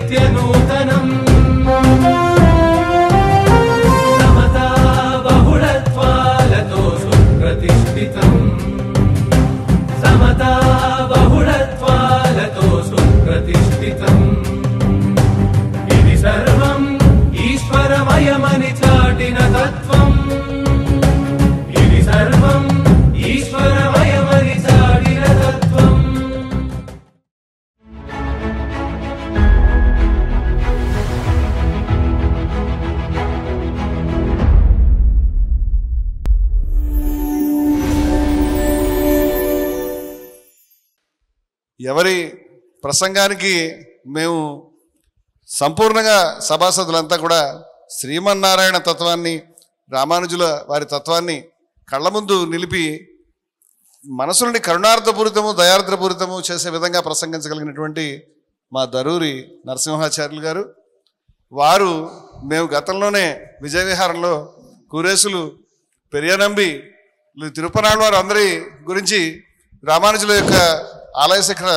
नित्यनूतनम् समता बहुलत्वालतो सुप्रतिष्ठितम् समता बहुलत्वालतो सुप्रतिष्ठितम् इति सर्वम् ईश्वरमयमनि चाटिन तत्त्वम् इति सर्वम् ईश्वरमयमनि चाटिन तत्त्वम् ఎవరి ప్రసంగానికి మేము సంపూర్ణంగా సభాసదులంతా కూడా శ్రీమన్నారాయణ తత్వాన్ని, రామానుజుల వారి తత్వాన్ని కళ్ళ ముందు నిలిపి మనసులని కరుణార్థపూరితము, దయార్ద్రపూరితము చేసే విధంగా ప్రసంగించగలిగినటువంటి మా దరూరి నరసింహాచార్యులు గారు, వారు మేము గతంలోనే విజయవిహారంలో కురేసులు, పెరియనంబి, తిరుపనాళ్ళ వారు అందరి గురించి రామానుజుల యొక్క ఆలయ శిఖర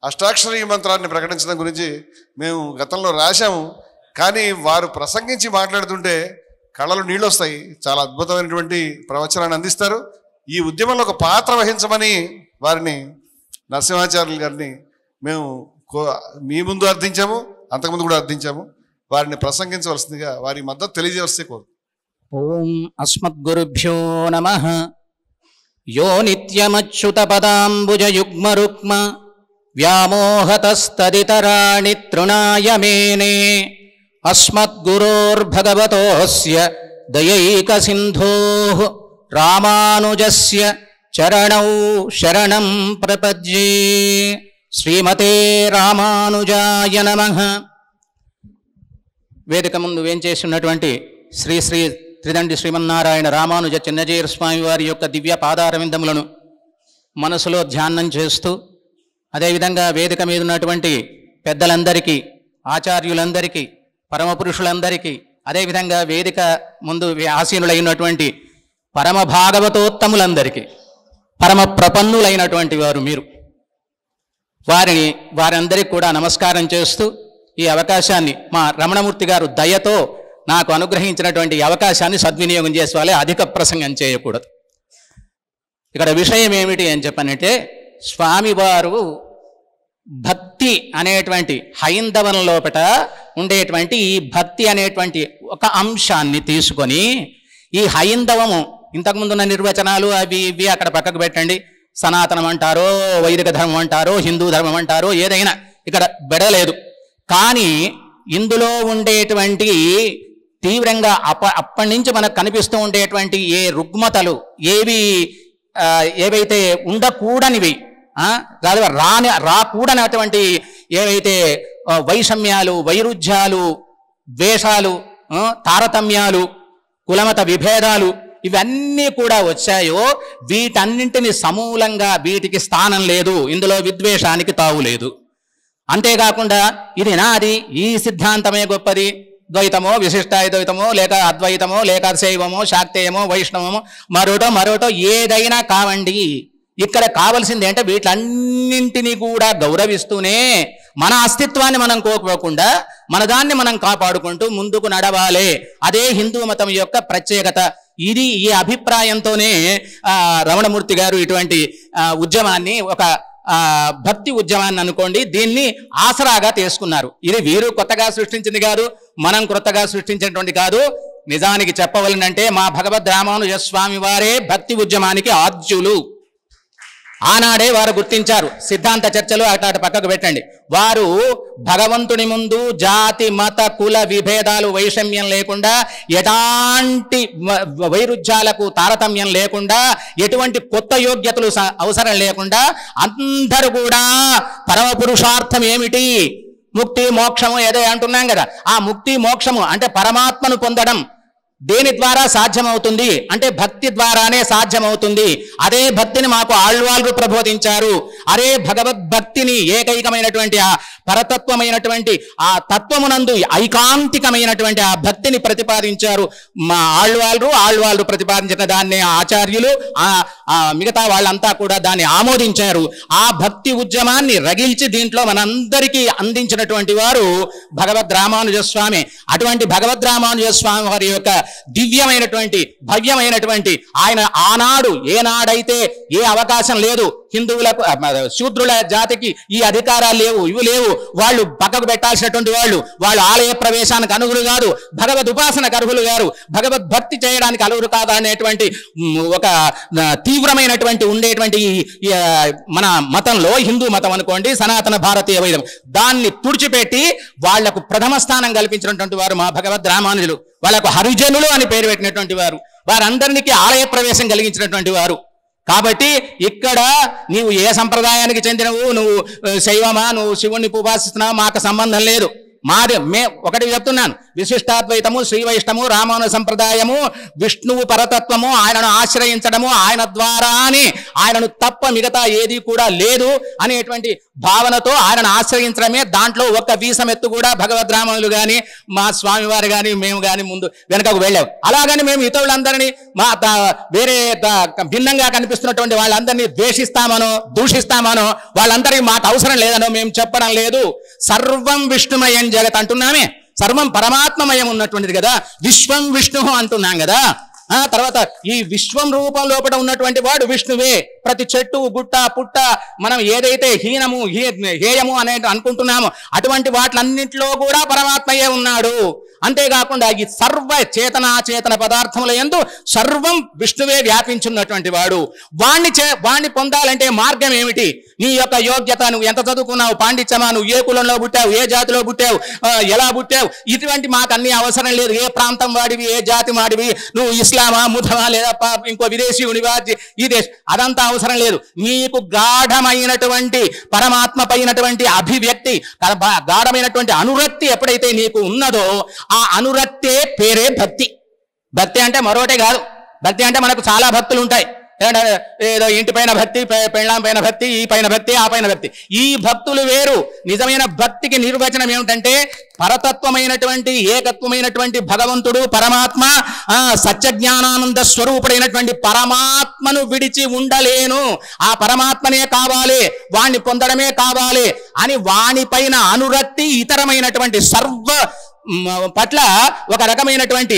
అష్టాక్షరీ మంత్రాన్ని ప్రకటించడం గురించి మేము గతంలో రాశాము. కానీ వారు ప్రసంగించి మాట్లాడుతుంటే కళ్ళలో నీళ్ళు వస్తాయి. చాలా అద్భుతమైనటువంటి ప్రవచనాన్ని అందిస్తారు. ఈ ఉద్యమంలో ఒక పాత్ర వహించమని వారిని, నరసింహాచార్యులు గారిని మేము మీ ముందు అర్థించాము, అంతకుముందు కూడా అర్థించాము. వారిని ప్రసంగించవలసిందిగా, వారి మద్దతు తెలియజేస్తే కోరు. ఓం అస్మద్గురుభ్యో నమః. యో నిత్యమచ్యుత పదాంబుజయుగ్మరుక్మ వ్యామోహతస్తదితరాణి తృణాయ మేనే అస్మద్గురోర్భగవతోస్య దయైక సింధోః రామానుజస్య చరణౌ శరణం ప్రపద్యే. శ్రీమతే రామానుజాయ నమః. వేదిక ముందు వేంచేస్తున్నటువంటి శ్రీ శ్రీ త్రిదండి శ్రీమన్నారాయణ రామానుజ చిన్నజీర స్వామి వారి యొక్క దివ్య పాదారవిందములను మనసులో ధ్యానం చేస్తూ, అదేవిధంగా వేదిక మీద ఉన్నటువంటి పెద్దలందరికీ, ఆచార్యులందరికీ, పరమపురుషులందరికీ, అదేవిధంగా వేదిక ముందు ఆసీనులైనటువంటి పరమ భాగవతోత్తములందరికీ, పరమ ప్రపన్నులైనటువంటి వారు మీరు, వారందరికీ కూడా నమస్కారం చేస్తూ, ఈ అవకాశాన్ని మా రమణమూర్తి గారు దయతో నాకు అనుగ్రహించినటువంటి అవకాశాన్ని సద్వినియోగం చేసుకోవాలి, అధిక ప్రసంగం చేయకూడదు. ఇక్కడ విషయం ఏమిటి అని చెప్పనంటే, స్వామివారు భక్తి అనేటువంటి హైందవం లోపట ఉండేటువంటి ఈ భక్తి అనేటువంటి ఒక అంశాన్ని తీసుకొని, ఈ హైందవము ఇంతకుముందున్న నిర్వచనాలు అవి ఇవి అక్కడ పక్కకు పెట్టండి, సనాతనం అంటారో, వైదిక ధర్మం అంటారో, హిందూ ధర్మం అంటారో, ఏదైనా ఇక్కడ బెడలేదు. కానీ ఇందులో ఉండేటువంటి తీవ్రంగా అప్పటి నుంచి మనకు కనిపిస్తూ ఉండేటువంటి ఏ రుగ్మతలు, ఏవైతే ఉండకూడనివి, రాకూడనటువంటి ఏవైతే వైషమ్యాలు, వైరుధ్యాలు, ద్వేషాలు, తారతమ్యాలు, కులమత విభేదాలు ఇవన్నీ కూడా వచ్చాయో, వీటన్నింటిని సమూలంగా వీటికి స్థానం లేదు, ఇందులో విద్వేషానికి తావు లేదు. అంతేకాకుండా ఇది నాది, ఈ సిద్ధాంతమే గొప్పది, ద్వైతమో, విశిష్టాద్వైతమో, లేక అద్వైతమో, లేక శైవమో, శాక్తేయమో, వైష్ణవమో, మరోటో ఏదైనా కావండి. ఇక్కడ కావలసింది అంటే వీటన్నింటినీ కూడా గౌరవిస్తూనే మన అస్తిత్వాన్ని మనం కోల్పోకుండా మన దాన్ని మనం కాపాడుకుంటూ ముందుకు నడవాలి. అదే హిందూ మతం యొక్క ప్రత్యేకత. ఈ అభిప్రాయంతోనే రమణమూర్తి గారు ఇటువంటి ఉద్యమాన్ని, ఒక భక్తి ఉద్యమాన్ని అనుకోండి, దీన్ని ఆసరాగా తీసుకున్నారు. ఇది వీరు కొత్తగా సృష్టించింది కాదు, మనం కొత్తగా సృష్టించినటువంటి కాదు. నిజానికి చెప్పవలనంటే మా భగవద్ రామానుజ స్వామి వారే భక్తి ఉద్యమానికి ఆద్యులు. ఆనాడే వారు గుర్తించారు. సిద్ధాంత చర్చలు అటు పక్కకు పెట్టండి. వారు భగవంతుని ముందు జాతి, మత, కుల విభేదాలు, వైషమ్యం లేకుండా, ఎలాంటి వైరుధ్యాలకు తారతమ్యం లేకుండా, ఎటువంటి కొత్త యోగ్యతలు అవసరం లేకుండా అందరూ కూడా పరమ పురుషార్థం ఏమిటి, ముక్తి మోక్షము ఏదో అంటున్నాం కదా, ఆ ముక్తి మోక్షము అంటే పరమాత్మను పొందడం దేని ద్వారా సాధ్యమవుతుంది అంటే భక్తి ద్వారానే సాధ్యమవుతుంది. అదే భక్తిని మాకు ఆళ్వాళ్ళు ప్రబోధించారు. అదే భగవద్భక్తిని, ఏకైకమైనటువంటి ఆ పరతత్వమైనటువంటి ఆ తత్వమునందు ఐకాంతికమైనటువంటి ఆ భక్తిని ప్రతిపాదించారు మా ఆళ్వాళ్ళు ప్రతిపాదించిన దాన్ని ఆచార్యులు మిగతా వాళ్ళంతా కూడా దాన్ని ఆమోదించారు. ఆ భక్తి ఉద్యమాన్ని రగిల్చి దీంట్లో మనందరికీ అందించినటువంటి వారు భగవద్ రామానుజ స్వామి. అటువంటి భగవద్ రామానుజ స్వామి వారి యొక్క దివ్యమైనటువంటి భవ్యమైనటువంటి ఆయన ఆనాడు ఏనాడైతే ఏ అవకాశం లేదు, హిందువులకు శూద్రుల జాతికి ఈ అధికారాలు లేవు, ఇవి లేవు, వాళ్ళు పక్కకు పెట్టాల్సినటువంటి వాళ్ళు ఆలయ ప్రవేశానికి అర్హులు కాదు, భగవద్ ఉపాసనకు అర్హులు గారు, భగవద్భక్తి చేయడానికి అర్హులు కాదా అనేటువంటి ఒక తీవ్రమైనటువంటి ఉండేటువంటి మన మతంలో, హిందూ మతం అనుకోండి, సనాతన భారతీయ వైద్యం, దాన్ని తుడిచిపెట్టి వాళ్లకు ప్రథమ స్థానం కల్పించినటువంటి వారు మా భగవద్ రామానుజులు. వాళ్లకు హరిజనులు అని పేరు పెట్టినటువంటి వారు, వారందరికీ ఆలయ ప్రవేశం కలిగించినటువంటి వారు. కాబట్టి ఇక్కడ నీవు ఏ సంప్రదాయానికి చెందినవు, నువ్వు శైవమా, నువ్వు శివుణ్ణి ఉపాసిస్తున్నావు, మాకు సంబంధం లేదు. ఒకటి చెప్తున్నాను, విశిష్టాద్వైతము, శ్రీ వైష్ణము, రామానుజ సంప్రదాయము, విష్ణువు పరతత్వము, ఆయనను ఆశ్రయించడము, ఆయన ద్వారానే, ఆయనను తప్ప మిగతా ఏది కూడా లేదు అనేటువంటి భావనతో ఆయనను ఆశ్రయించడమే. దాంట్లో ఒక్క వీసమెత్తు కూడా భగవద్ రామానుజులు కానీ మా స్వామివారు కానీ మేము కానీ ముందు వెనకకు వెళ్ళాము. అలాగని మేము ఇతరులందరినీ వేరే భిన్నంగా కనిపిస్తున్నటువంటి వాళ్ళందరినీ ద్వేషిస్తామనో దూషిస్తామనో వాళ్ళందరికీ మాకు అవసరం లేదనో మేము చెప్పడం లేదు. సర్వం విష్ణుమయం జగత్ అంటున్నామే, సర్వం పరమాత్మమయం ఉన్నటువంటిది కదా, విశ్వం విష్ణు అంటున్నాం కదా. తర్వాత ఈ విశ్వం రూపం లోపల ఉన్నటువంటి వాడు విష్ణువే. ప్రతి చెట్టు, గుట్ట, పుట్ట, మనం ఏదైతే హీనము హేయము అనేది అనుకుంటున్నామో అటువంటి వాటిలన్నింటిలో కూడా పరమాత్మయే ఉన్నాడు. అంతేకాకుండా ఈ సర్వ చేతనాచేతన పదార్థముల యందు సర్వం విష్ణువే వ్యాపించున్నటువంటి వాడు. వాణ్ణి పొందాలంటే మార్గం ఏమిటి? నీ యొక్క యోగ్యత, నువ్వు ఎంత చదువుకున్నావు, పాండిత్యమా, నువ్వు ఏ కులంలో పుట్టావు, ఏ జాతిలో పుట్టావు, ఎలా పుట్టావు, ఇటువంటి మాకు అన్ని అవసరం లేదు. ఏ ప్రాంతం వాడివి, ఏ జాతి వాడివి, నువ్వు ఇస్లామా, ముఠమా, లేదా ఇంకో విదేశీయునివా, ఈ దేశం, అదంతా అవసరం లేదు. నీకు గాఢమైనటువంటి పరమాత్మ పైనటువంటి అభివ్యక్తి, గాఢమైనటువంటి అనురక్తి ఎప్పుడైతే నీకు ఉన్నదో ఆ అనురక్తే పేరే భక్తి. భక్తి అంటే మరొకటే కాదు. భక్తి అంటే మనకు చాలా భక్తులు ఉంటాయి. ఏదో ఇంటి పైన భక్తి, పెళ్ళాం పైన భక్తి, ఈ పైన భక్తి, ఆ పైన భక్తి. ఈ భక్తులు వేరు. నిజమైన భక్తికి నిర్వచనం ఏమిటంటే పరతత్వమైనటువంటి ఏకత్వమైనటువంటి భగవంతుడు పరమాత్మ, సత్యజ్ఞానానంద స్వరూపుడైనటువంటి పరమాత్మను విడిచి ఉండలేను, ఆ పరమాత్మనే కావాలి, వాణ్ణి పొందడమే కావాలి అని వాణిపైన అనురక్తి, ఇతరమైనటువంటి సర్వ పట్ల ఒక రకమైనటువంటి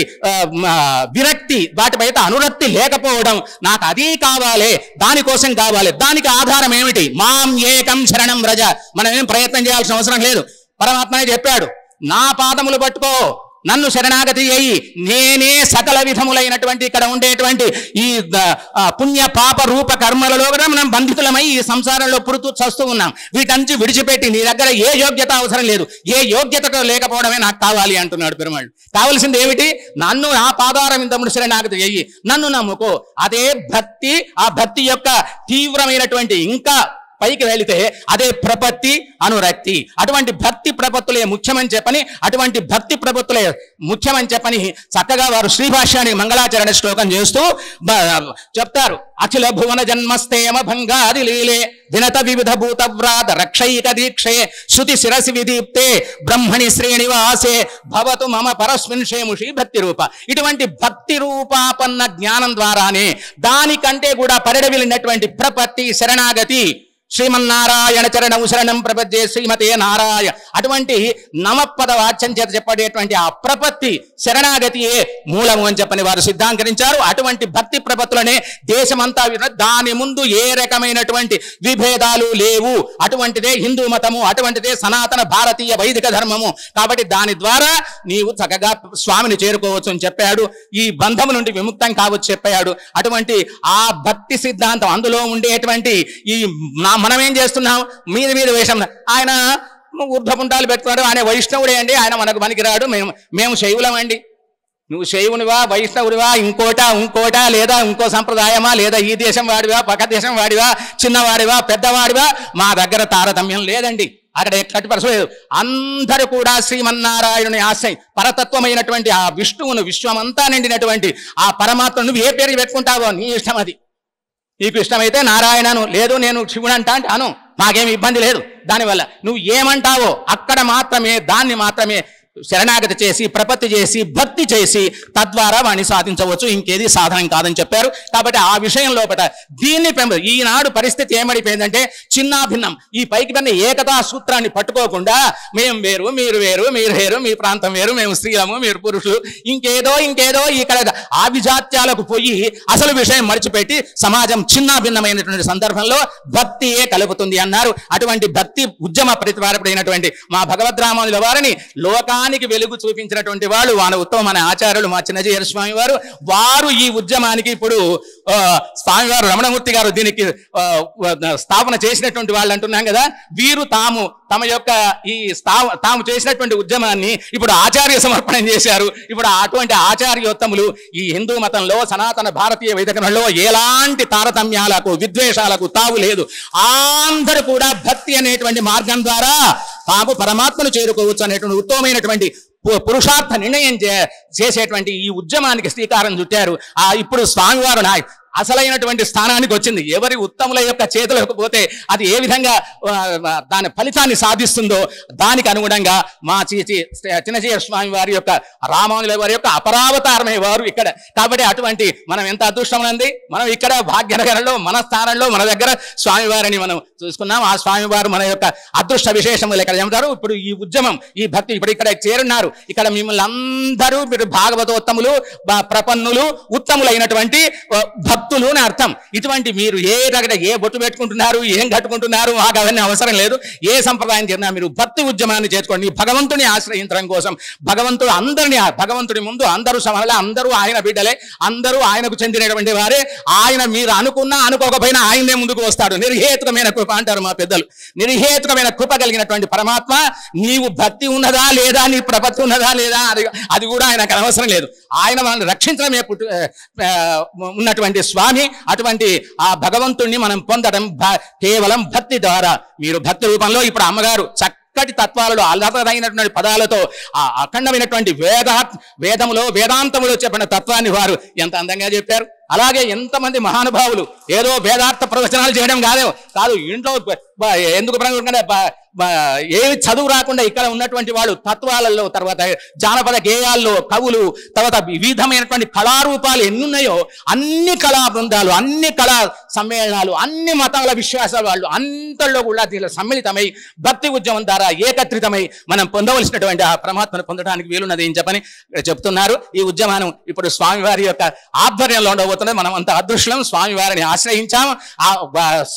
విరక్తి, వాటిపై అనురక్తి లేకపోవడం, నాకు అది కావాలి, దానికోసం కావాలి. దానికి ఆధారం ఏమిటి? మాం ఏకం శరణం వ్రజ. మనం ఏం ప్రయత్నం చేయాల్సిన అవసరం లేదు. పరమాత్మనే చెప్పాడు, నా పాదములు పట్టుకో, నన్ను శరణాగతి అయ్యి, నేనే సకల విధములైనటువంటి ఇక్కడ ఉండేటువంటి ఈ పుణ్య పాప రూప కర్మలలో కూడా మనం బంధితులమై ఈ సంసారంలో పురుతూ చస్తూ ఉన్నాం. వీటంచి విడిచిపెట్టి నీ దగ్గర ఏ యోగ్యత అవసరం లేదు, ఏ యోగ్యత లేకపోవడమే నాకు కావాలి అంటున్నాడు పెరుమాళ్. కావలసింది ఏమిటి? నన్ను నా పాదారవిందముడు శరణాగతి అయ్యి నన్ను నమ్ముకో. అదే భక్తి. ఆ భక్తి యొక్క తీవ్రమైనటువంటి ఇంకా పైకి వెళితే అదే ప్రపత్తి, అనురక్తి. అటువంటి భక్తి ప్రపత్తులే ముఖ్యమని చెప్పని, అటువంటి భక్తి ప్రపత్తులే ముఖ్యమని చెప్పని చక్కగా వారు శ్రీభాష్యానికి మంగళాచరణ శ్లోకం చేస్తూ చెప్తారు. అఖిల భువన జన్మస్తేమ భంగాది లీలే వినత వివిధ భూతవ్రాత రక్షైక దీక్షే శృతి శిరసి విదీప్తే బ్రహ్మణి శ్రీనివాసే భవతు మమ పరస్మిన్ క్షేముషి భక్తి రూప. ఇటువంటి భక్తి రూపాపన్న జ్ఞానం ద్వారానే దానికంటే కూడా పరిడవిలినటువంటి ప్రపత్తి, శరణాగతి, శ్రీమన్నారాయణ చరణం శరణం ప్రపద్యే శ్రీమతే నారాయణ, అటువంటి నమపద వాచ్యం చేత చెప్పేటువంటి ఆ ప్రపత్తి శరణాగతియే మూలము అని చెప్పని వారు సిద్ధాంకరించారు. అటువంటి భక్తి ప్రపత్తులనే దేశమంతా దాని ముందు ఏ రకమైనటువంటి విభేదాలు లేవు. అటువంటిదే హిందూ మతము, అటువంటిదే సనాతన భారతీయ వైదిక ధర్మము. కాబట్టి దాని ద్వారా నీవు చక్కగా స్వామిని చేరుకోవచ్చు అని చెప్పాడు. ఈ బంధము నుండి విముక్తం కావచ్చు చెప్పాడు. అటువంటి ఆ భక్తి సిద్ధాంతం, అందులో ఉండేటువంటి ఈ మనమేం చేస్తున్నాం, మీద వేషం. ఆయన ఊర్ధ్వపుండాలు పెట్టుకున్నాడు, ఆయన వైష్ణవుడే అండి, ఆయన మనకు పనికిరాడు, మేము శైవులమండి. నువ్వు శైవునివా, వైష్ణవుడివా, ఇంకోటా లేదా ఇంకో సంప్రదాయమా, లేదా ఈ దేశం వాడివా, పక్క దేశం వాడివా, చిన్నవాడివా, పెద్దవాడివా, మా దగ్గర తారతమ్యం లేదండి. అక్కడ ఎక్కటి పరసలేదు. అందరూ కూడా శ్రీమన్నారాయణుని ఆశ్రయం, పరతత్వమైనటువంటి ఆ విష్ణువును, విశ్వమంతా నిండినటువంటి ఆ పరమాత్మను నువ్వు ఏ పేరు పెట్టుకుంటావో నీ ఇష్టం. అది నీకు ఇష్టమైతే నారాయణను, లేదు నేను శివుడు అంటాను, మాకేమి ఇబ్బంది లేదు. దానివల్ల నువ్వు ఏమంటావో అక్కడ మాత్రమే దాన్ని మాత్రమే శరణాగతి చేసి ప్రపత్తి చేసి భక్తి చేసి తద్వారా వాడిని సాధించవచ్చు, ఇంకేది సాధనం కాదని చెప్పారు. కాబట్టి ఆ విషయం లోపల దీన్ని ఈనాడు పరిస్థితి ఏమడిపోయిందంటే చిన్న భిన్నం, ఈ పైకి పైన ఏకతా సూత్రాన్ని పట్టుకోకుండా మేము వేరు మీరు వేరు, మీరు వేరు, మీ ప్రాంతం వేరు, మేము స్త్రీలము మీరు పురుషులు, ఇంకేదో ఇక్కడ ఆభిజాత్యాలకు పోయి అసలు విషయం మర్చిపెట్టి సమాజం చిన్న భిన్నమైనటువంటి సందర్భంలో భక్తియే కలుపుతుంది అన్నారు. అటువంటి భక్తి ఉద్యమ ప్రతిపాదకుడైనటువంటి మా భగవద్రామానుల వారిని లోకానికి వెలుగు చూపించినటువంటి వాళ్ళు వాన ఉత్తమమైన ఆచార్యులు మా చిన్నజీయర్ స్వామి వారు ఈ ఉద్యమానికి ఇప్పుడు స్వామివారు రమణమూర్తి గారు దీనికి స్థాపన చేసినటువంటి వాళ్ళు అంటున్నాం కదా, వీరు తమ యొక్క ఈ తాము చేసినటువంటి ఉద్యమాన్ని ఇప్పుడు ఆచార్య సమర్పణం చేశారు. ఇప్పుడు అటువంటి ఆచార్యోత్తములు ఈ హిందూ మతంలో సనాతన భారతీయ వైదికంలో ఎలాంటి తారతమ్యాలకు విద్వేషాలకు తావు లేదు. అందరూ కూడా భక్తి అనేటువంటి మార్గం ద్వారా తాము పరమాత్మను చేరుకోవచ్చు అనేటువంటి ఉత్తమమైనటువంటి పురుషార్థ నిర్ణయం చేసేటువంటి ఈ ఉద్యమానికి శ్రీకారం చుట్టారు. ఇప్పుడు స్వామివారు అసలైనటువంటి స్థానానికి వచ్చింది. ఎవరి ఉత్తముల యొక్క చేతులకు పోతే అది ఏ విధంగా దాని ఫలితాన్ని సాధిస్తుందో దానికి అనుగుణంగా మా చిన్నజీయర్ స్వామి వారి యొక్క రామానుల వారి యొక్క అపరావతారమే వారు ఇక్కడ. కాబట్టి అటువంటి మనం ఎంత అదృష్టం ఉంది, మనం ఇక్కడ భాగ్యనగరంలో మన స్థానంలో మన దగ్గర స్వామివారిని మనం చూసుకున్నాం. ఆ స్వామివారు మన యొక్క అదృష్ట విశేషములు ఇక్కడ చెబుతారు. ఇప్పుడు ఈ ఉద్యమం ఈ భక్తి ఇప్పుడు ఇక్కడ చేరున్నారు. ఇక్కడ మిమ్మల్ని అందరూ మీరు భాగవతోత్తములు ప్రపన్నులు ఉత్తములైనటువంటి భక్తులు అని అర్థం. ఇటువంటి మీరు ఏ బొట్టు పెట్టుకుంటున్నారు, ఏం కట్టుకుంటున్నారు, మాకు అవన్నీ అవసరం లేదు. ఏ సంప్రదాయం చేరినా మీరు భక్తి ఉద్యమాన్ని చేసుకోండి. భగవంతుని ఆశ్రయించడం కోసం భగవంతుడు అందరినీ భగవంతుడి ముందు అందరూ సమల, అందరూ ఆయన బిడ్డలే, అందరూ ఆయనకు చెందినటువంటి వారే. ఆయన మీరు అనుకున్నా అనుకోకపోయినా ఆయనే ముందుకు వస్తాడు. నిర్హేతుకమైన కృప అంటారు మా పెద్దలు. నిర్హేతుకమైన కృప కలిగినటువంటి పరమాత్మ నీవు భక్తి ఉన్నదా లేదా, నీ ప్రపత్తి ఉన్నదా లేదా అది కూడా ఆయనకు అవసరం లేదు. ఆయన మనల్ని రక్షించడమే ఉన్నటువంటి స్వామి. అటువంటి ఆ భగవంతుణ్ణి మనం పొందడం కేవలం భక్తి ద్వారా. మీరు భక్తి రూపంలో ఇప్పుడు అమ్మగారు చక్కటి తత్వాలలో అల్లరైనటువంటి పదాలతో ఆ అఖండమైనటువంటి వేదములో వేదాంతములో చెప్పిన తత్వాన్ని వారు ఎంత అందంగా చెప్పారు. అలాగే ఎంతమంది మహానుభావులు ఏదో వేదార్థ ప్రవచనాలు చేయడం కాదు, ఇంట్లో ఎందుకు ఏమి చదువు రాకుండా ఇక్కడ ఉన్నటువంటి వాళ్ళు తత్వాలలో, తర్వాత జానపద గేయాల్లో కవులు, తర్వాత వివిధమైనటువంటి కళారూపాలు ఎన్నున్నాయో అన్ని కళా బృందాలు, అన్ని కళా సమ్మేళనాలు, అన్ని మతాల విశ్వాసాల వాళ్ళు అంతలో కూడా దీనిలో సమ్మిళితమై భక్తి ఉద్యమం ద్వారా ఏకత్రితమై మనం పొందవలసినటువంటి ఆ పరమాత్మను పొందడానికి వీలున్నది అని చెప్పని చెప్తున్నారు. ఈ ఉద్యమానం ఇప్పుడు స్వామివారి యొక్క ఆధ్వర్యంలో ఉండబోతున్నది. మనం అంత అదృష్టం, స్వామివారిని ఆశ్రయించాం. ఆ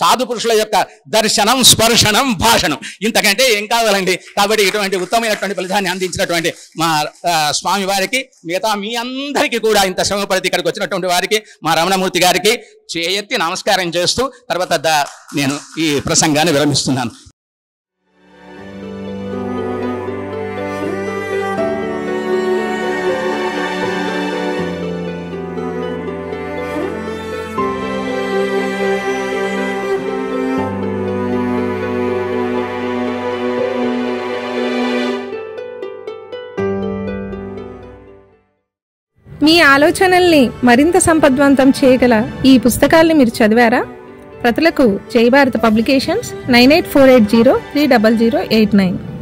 సాధు పురుషుల యొక్క దర్శనం, స్పర్శనం, భాషణం, ఇంతకంటే ఏం కావాలండి. కాబట్టి ఇటువంటి ఉత్తమమైనటువంటి ఫలితాన్ని అందించినటువంటి మా స్వామి వారికి, మిగతా మీ అందరికీ కూడా ఇంత శ్రమపడితే ఇక్కడికి వచ్చినటువంటి వారికి, మా రమణమూర్తి గారికి చేయెత్తి నమస్కారం చేస్తూ తర్వాత నేను ఈ ప్రసంగాన్ని విరమిస్తున్నాను. మీ ఆలోచనల్ని మరింత సంపద్వంతం చేయగల ఈ పుస్తకాల్ని మీరు చదివారా? ప్రతులకు జై భారత పబ్లికేషన్స్ 9848030089.